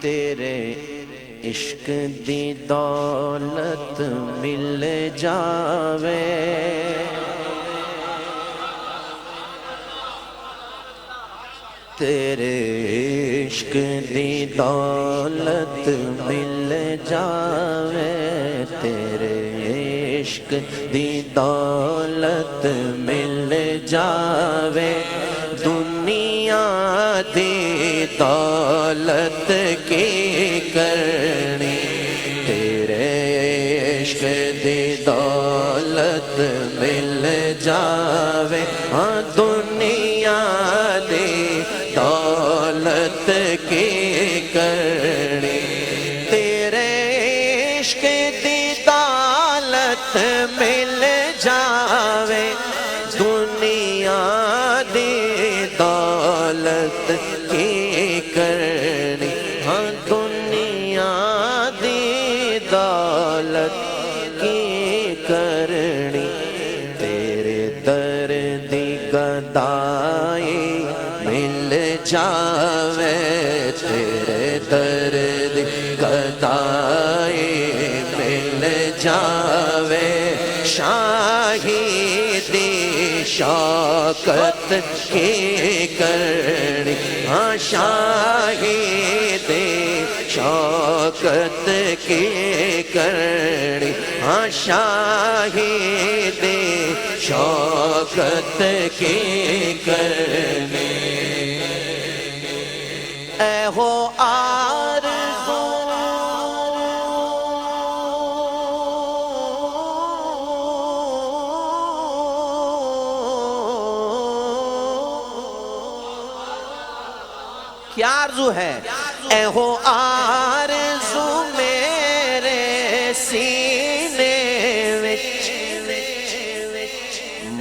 تیرے عشق دی دولت مل جاوے، تیرے عشق دی دولت مل جاوے، تیرے عشق دی دولت مل جاوے، دنیا دی دولت کی کرنی، تیرے عشق دی دولت مل جاوے، ہاں دنیا دی دولت کی کرنی، تیرے عشق دی دولت مل جاوے، دنیا دی دولت کی کرنی، ہاں دنیا دی دولت کی کرنی، تیرے در دی گدائی مل جاوے، تیرے در دی گدائی مل جاوے، شاہی دی شوکت کی کرنی، ہاں شاہی دی شوکت کی کرنی، ہاں شاہی دی شوکت کی کرنی، اے ہو آرزو کیا آرزو ہے، اے ہو آرزو میرے سینے وچ،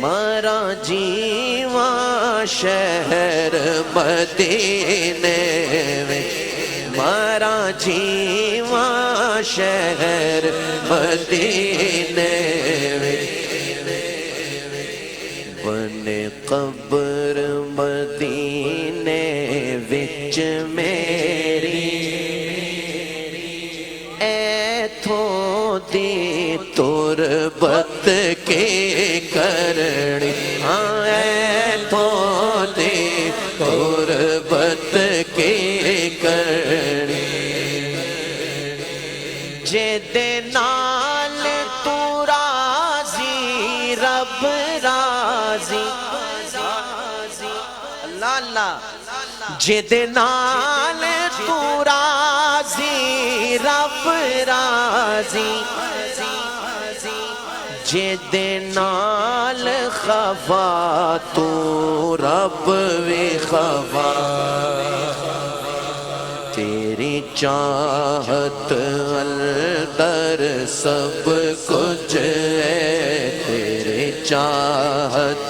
مارا جیواں شہر مدینے وچ، مارا جیواں شہر مدینے وچ، بنے قبر مدینے وچ میری، ایتھوں دی تربت کے کرنی، ہاں ایتھوں دی تربت کے کرنی، جیدے نال تو راضی رب راضی، اللہ اللہ، جیدے نال تو راضی رب راضی، جیدے نال خفا تو رب وی خفا، تیری چاہت اندر سب کچھ ہے، تیری چاہت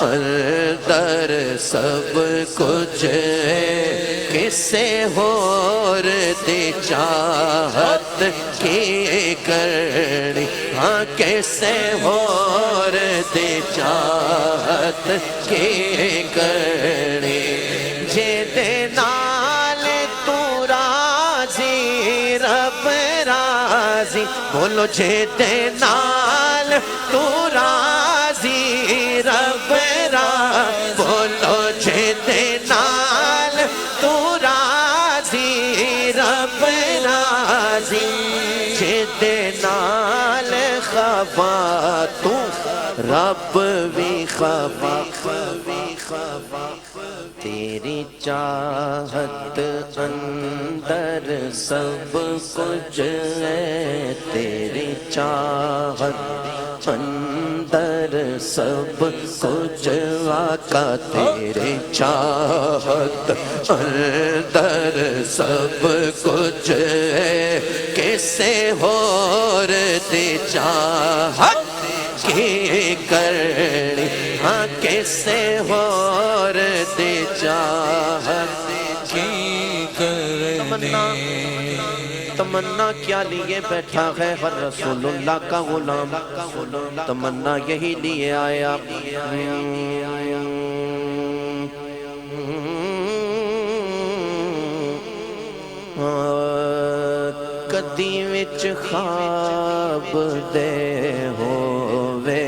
اندر سب کچھ ہے، کسے ہور دی چاہت کی کرنی، ہاں کسے ہور دی چاہت کی کرنی، جیدے نال تو راضی رب راضی، بولو جیدے نال تو راضی رب راضی، بولو جیدے نال تو راضی رب راضی، جیدے نال خفا تو رب بھی خفا، تیری چاہت اندر سب کچھ ہے، تیری چاہت اندر سب کچھ آقا، تیری چاہت اندر سب کچھ ہے، کسے ہور دی چاہت کی کرنی، ہاں کسے ہور دی چاہت کی کرنی، تمنا کیا لیے بیٹھا ہے ہر رسول اللہ کا غلام، تمنا یہی لیے آیا، کدی وچ خواب دے ہووے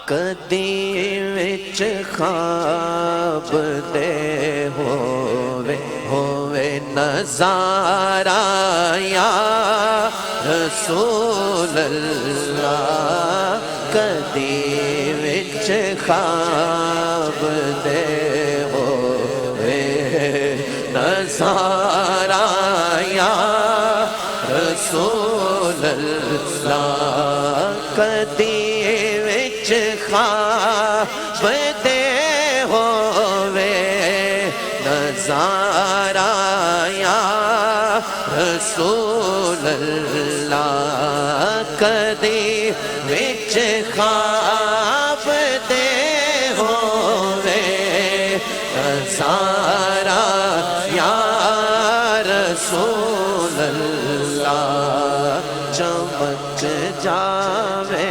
کدی وچ خواب دے ہووے نظارہ یا رسول اللہ کدی وچ خواب دے ہووے نظارہ یا رسول اللہ کدی وچ خواب دے ہووے نظارہ یا رسول اللہ کدی وچ خواب دے ہووے نظارہ یا رسول اللہ چمک جاوے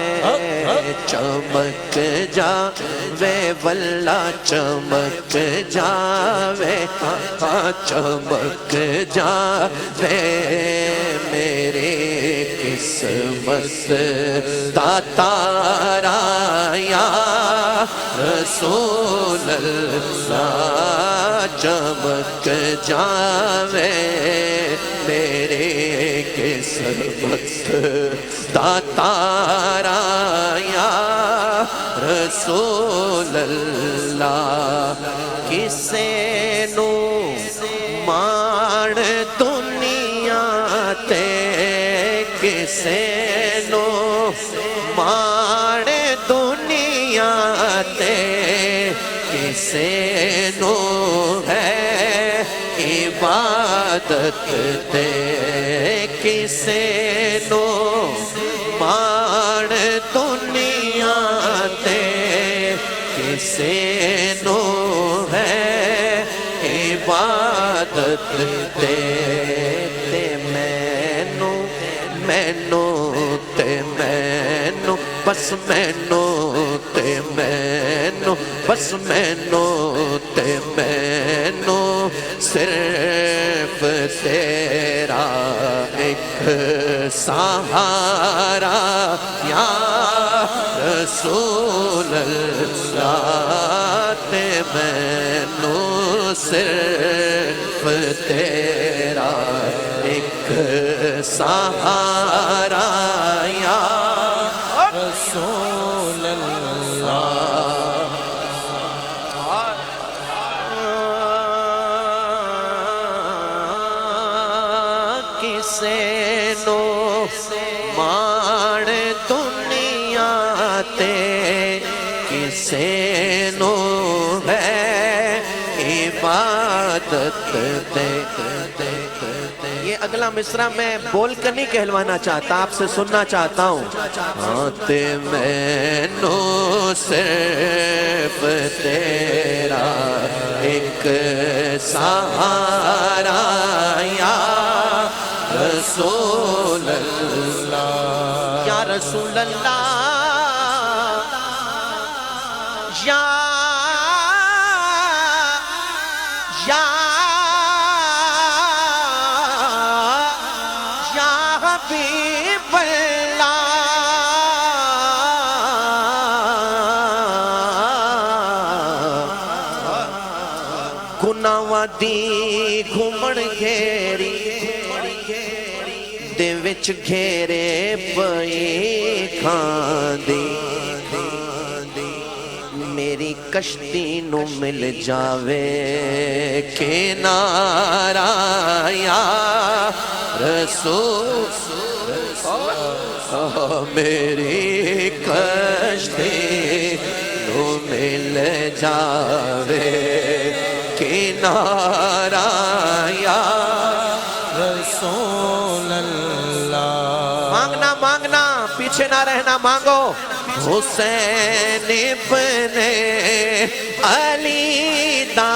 چمک جاوے واللہ چمک جاوے چمک جاوے میرے قسمت دا تارا یا رسول اللہ چمک جاوے میرے قسمت دا تارا یا رسول اللہ کسے نو ماڑ دنیا تے کسے نو ماڑ دنیا تے کسے نو ہے عبادت تے کسے نو ماڑ دنیا تے کسے نو ہے عبادت تے مینو بس مینو بس مینو صرف تیرا ایک سہارا یا رسول اللہ تے مینو صرف تیرا ایک سہارا یا رسول اللہ کسے نو ماڑ دنیا تے کسے نو ہے عبادت تے یہ اگلا مصرع میں بول کر نہیں کہلوانا چاہتا آپ سے سننا چاہتا ہوں آتے مینو صرف تیرا ایک سہارا یا رسول اللہ یا رسول اللہ یا حبیب اللہ گناہاں دی گھمڑ گھیری دے وچ گھیرے پئی کھاندی میری کشتی نو مل جاوے کنارہ یا رسول میری کشتی نو مل جاوے کنارہ یا رسول اللہ مانگنا مانگنا پیچھے نہ رہنا مانگو حسین ابن علی دا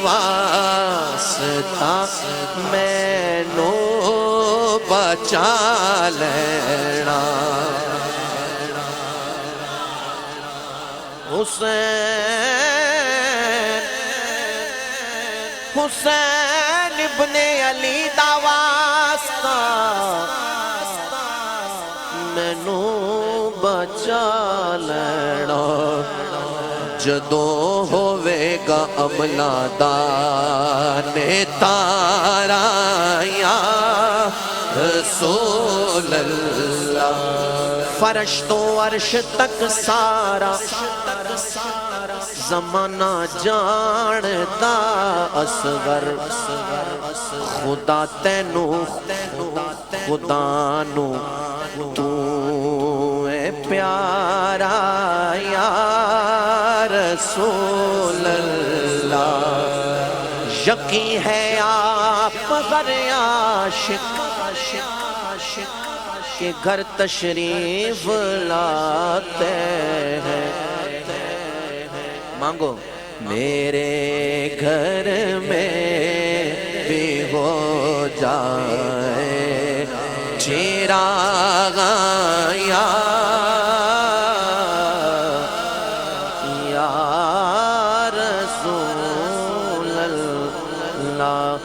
واسطہ میں نو بچا لینا حسین حسین ابن علی دا واسطہ مینو بچا لینا جدوں ہوے گا عملہ دا نتارا یا رسول اللہ فرش تو عرش تک سارا زمانہ جاندا اصغر خدا تینو خدا نو تو اے پیارا یا رسول اللہ یقین ہے آپ غر عاشق کہ گھر تشریف لاتے ہیں مانگو میرے گھر میں بھی ہو جائے چراغ یا رسول اللہ